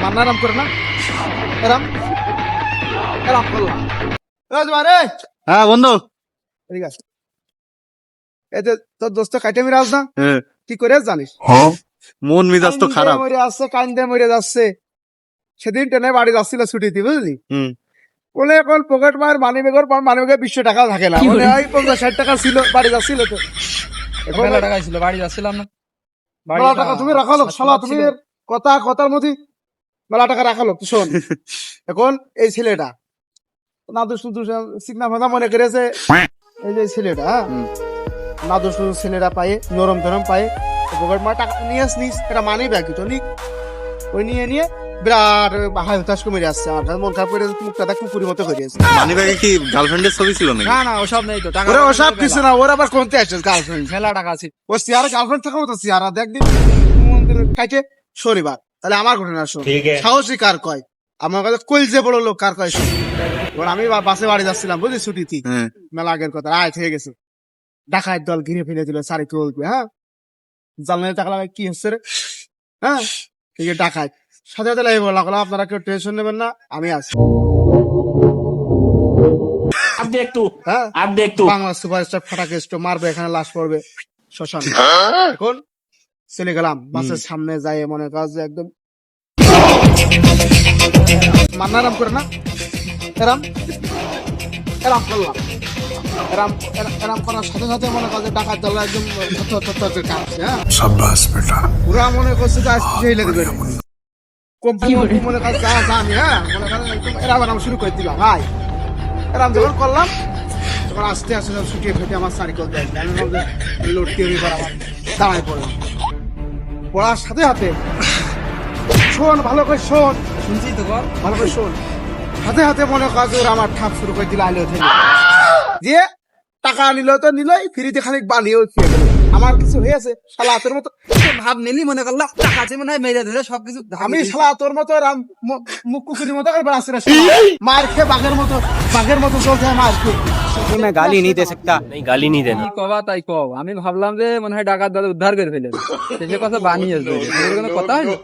মান্নারাম করে না এরাম এরাম করলাম রে। হ্যাঁ বন্ধু। ঠিক আছে, এই যে তোর দোস্ত কাইটে মিরাজ না, কি করে জানিস? মন মেজাজ তো খারাপ। মরে আসছে, কান্দে মরে যাচ্ছে। সেদিন ট্রেনে বাড়ি যাচ্ছিল ছুটিতে, বুঝলি? বলে এখন পকেট মার মানি ব্যাগের 20 টাকা থাকে না, মানে ওই 50-60 টাকা ছিল, বাড়ি যাচ্ছিল তো। মেলা টাকা ছিল, বাড়ি যাচ্ছিলাম না। মেলা টাকা তুমি রাখালো শালা, তুমি কথার মধ্যে মেলা টাকা রাখালো। শোন, এখন এই ছেলেটা নাদুস সিগনা ভাঙা মনে করেছে, এই যে ছেলেটা নাদুস ছেলেটা পায়ে নরম ধরম পায়ে পকেট মার টাকা নিয়ে আসনিস, এটা মানি ব্যাগ তো নি, ওই নিয়ে বিরাট হাই হতাশ কমে আসছে। আমার কাছে মন খারাপ করে মুখটা কুকুরের মতো করে আসছে। মানি ব্যাগে কি গার্লফ্রেন্ডের ছবি ছিল নাকি? না না, ওসব নেই তো টাকা। ওরা ওসব কিছু না, ওরা আবার কোনতে আসছে গার্লফ্রেন্ড? মেলা টাকা আছে। ও সিয়ারা গার্লফ্রেন্ড থাকা মতো সিয়ারা দেখ দিন খাইছে শনিবার। তাহলে আমার ঘটনা শোন, সাহসী কার কয়, আমার কাছে কইল যে বড় লোক কার কয় শোন। এবার আমি বাসে বাড়ি যাচ্ছিলাম, বুঝলি, ছুটিতে, মেলা আগের কথা, আয় থেকে গেছে। ডাকাত দল ঘিরে ফেলে দিল সারি তুলবে, হ্যাঁ, জানলে টাকা লাগাই কি হচ্ছে রে, হ্যাঁ, ঠিক আছে, ডাকাত সাথে সাথে লাগে বলা, আপনারা কেউ টেনশন নেবেন না, আমি আছি। হ্যাঁ, বাংলা সুপারস্টার ফাটাকে মারবে, এখানে লাশ পড়বে শ্মশান। এখন চলে গেলাম বাসের সামনে, যাই মনে কাজ একদম মান্নারাম করে না এরাম এরাম করলাম। এরাম করার সাথে সাথে মনে কাজ ডাকাত দল একদম কাঁপছে। হ্যাঁ, পুরা মনে করছে যে আজকে ঢেলে দেবে কোম্পানি, মনে কাজ জানি। হ্যাঁ, মনে কাজ একদম এরাম শুরু করে দিলাম। ভাই এরাম যখন করলাম, তখন আস্তে আস্তে সব শুকিয়ে ফেটে আমার সাইকেল দেয়, আমি লটকে এবার আমার দাঁড়ায় পড়লাম। পড়ার সাথে সাথে শোন, ভালো করে শোন, শুনছি তো বল। ভালো করে শোন, হাতে হাতে মনে কাজ ওরা আমার ঠাপ শুরু করে দিল, আইলো যে টাকা নিল তো নিলই, ফ্রিতে খানিক বানিয়েও খেয়ে গেল। আমার কিছু হয়েছে শালা তোর মতো ভাব নিলি, মনে করলাম টাকা আছে মনে হয়, মেরে ধরে সবকিছু। আমি শালা তোর মতো মুখ কুকুরের মতো করে বাঁচছি না, মার খেয়ে বাঘের মতো চলছে মার খেয়ে। मैं गाली नहीं दे सकता, नहीं गाली नहीं देना। কি কবা তাই কও, আমি ভাবলাম যে মনে হয় ডাকাত দাদা উদ্ধার করে ফেলে, সে কথা বানিয়েছে, কোনো কথা হয়নি।